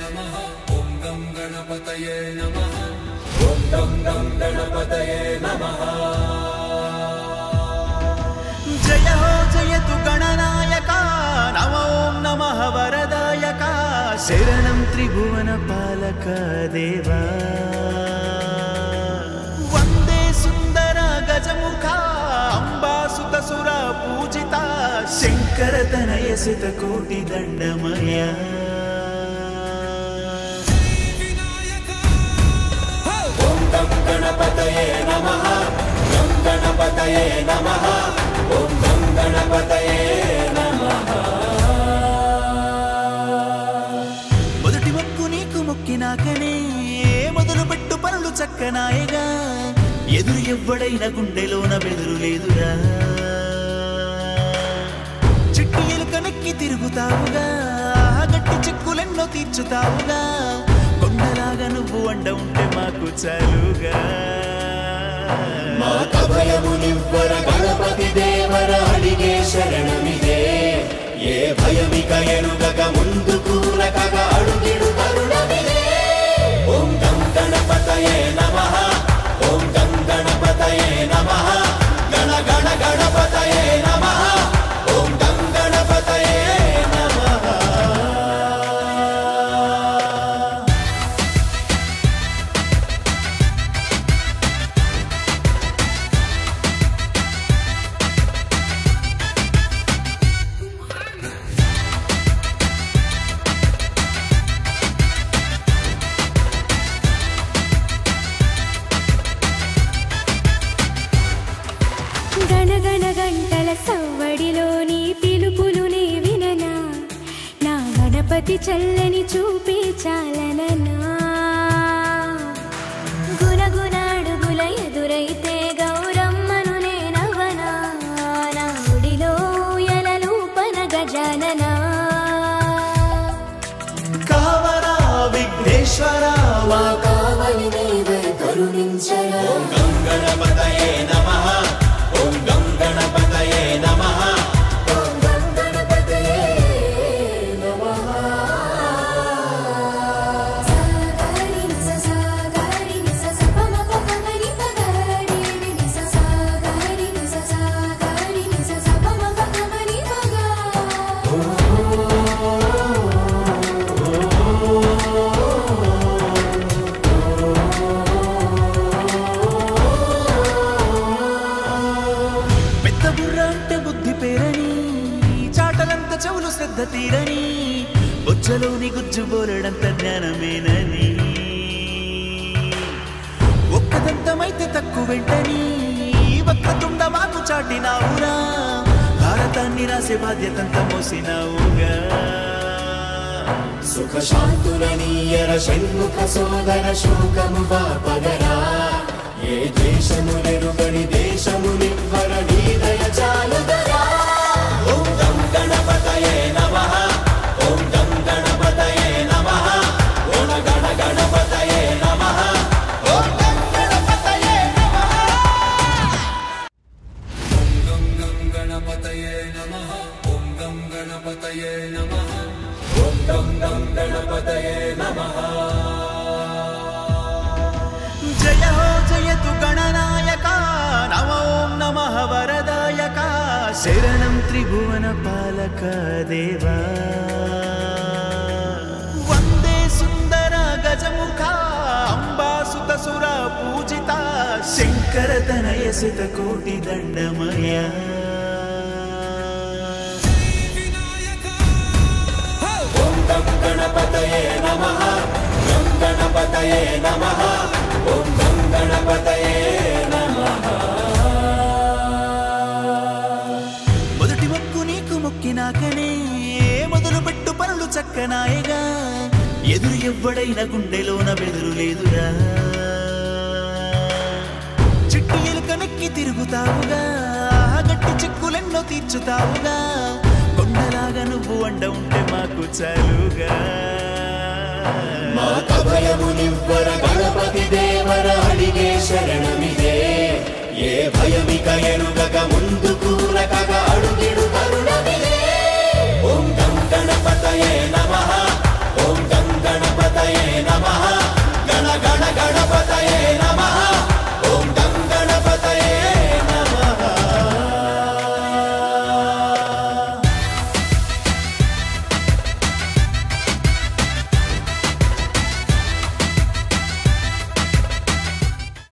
नमः ॐ गं गणपतये नमः ॐ गं गणपतये नमः जय हो जयतु गणनायका नमो नमः वरदायका शरणं त्रिभुवनपालक देवा वन्दे सुन्दर गजमुखा अम्बासुतसुरा पूजिता शङ्करतनय सितकोटिदण्डमया गणपतये नमः गं गणपतये नमः ॐ गं गणपतये नमः మొదటి మొక్కు నీకు మొక్కినాకనే మొదలు పెట్టు పనులు చక్కనాయగా ఎదురు ఎవ్వడైన గుండెలోన బెదురు లేదురా చిట్టి ఎలుకనెక్కి తిరుగుతావుగా గట్టి చిక్కులెన్నో తీర్చుతావుగా కొండలాగా నువ్వు అండ ఉంటే మాకు చాలుగా భయమునివ్వర గణపతి దేవర అడిగే శరణమిదే ఏ భయమిక ఎరుగక ముందుకు రకగ అడుగిడు కరుణమిదే ఓం గం గణపతయే నమః ఓం గం గణపతయే నమః గణ గణ గణపతయే నమః ఓం గం గణపతయే నమః గణగణ గంటల సవ్వడిలోని పిలుపులునే విననా నా గణపతి చల్లని చూపే చాలననా గుణగుణ అడుగుల ఎదురైతే గౌరమ్మను నేనవనా నా గుడిలో ఎలలూపన గజాననా కావరా విఘ్నేశ్వరా మా కావలి నీవే కరుణించరా ఓం గం గణపతయే నమః ఓం గం గణపతయే నమః ఓం గం గణపతయే నమః సాగరి నిస సపమ పగరి పగరి నిస సాగరి నిస సపమ పగరి పగ పెద్ద బుర్ర అంటే బుద్ధి పేరని చాటలంత చెవులు శ్రద్ధ తీరని బొచ్చలోని గుజ్జు బోరడంత జ్ఞానమేనని ఒక్కదంతమైతే తక్కువెంటని వక్రతుండ మాకు చాటినావురా భారతాన్ని రాసే బాధ్యతంత మోసినావుగా సుఖ శాంతులనీయర షణ్ముఖ సోదర శోకము బాపగరా ఏ దేశములెరుగని దేశమునివ్వర నీ దయ చాలుదరా ఓం గం గణపతయే నమః ఓం గం గణపతయే నమః ఓం గణ గణపతయే నమః ఓం గం గణపతయే నమః ఓం గం గణపతయే నమః ఓం గం గణపతయే నమః ఓం గం గణపతయే నమః జయ హో జయతు గణనాయకా నమో నమః వరదాయకా శరణం త్రిభువనపాలక దేవా వందే సుందర గజముఖా అంబాసుతసురా పూజితా శంకరతనయ సితకోటిదండమయా ఓం గం గణపతయే నమః గం గణపతయే నమః ఓం గం గణపతయే నమః మొదటి మొక్కు నీకు మొక్కినాకనే మొదలు పెట్టు పనులు చక్కనాయగా ఎదురు ఎవ్వడైన గుండెలోన బెదురు లేదురా చిట్టి ఎలుకనెక్కి తిరుగుతావుగా గట్టి చిక్కులెన్నో తీర్చుతావుగా కొండలాగా నువ్వు అండ ఉంటే మాకు చాలుగా మా భయమునివ్వర గణపతి దేవర అడిగే శరణమిదే ఏ భయమిక ఎరుగక ముందుకు రకగ అడుగిడు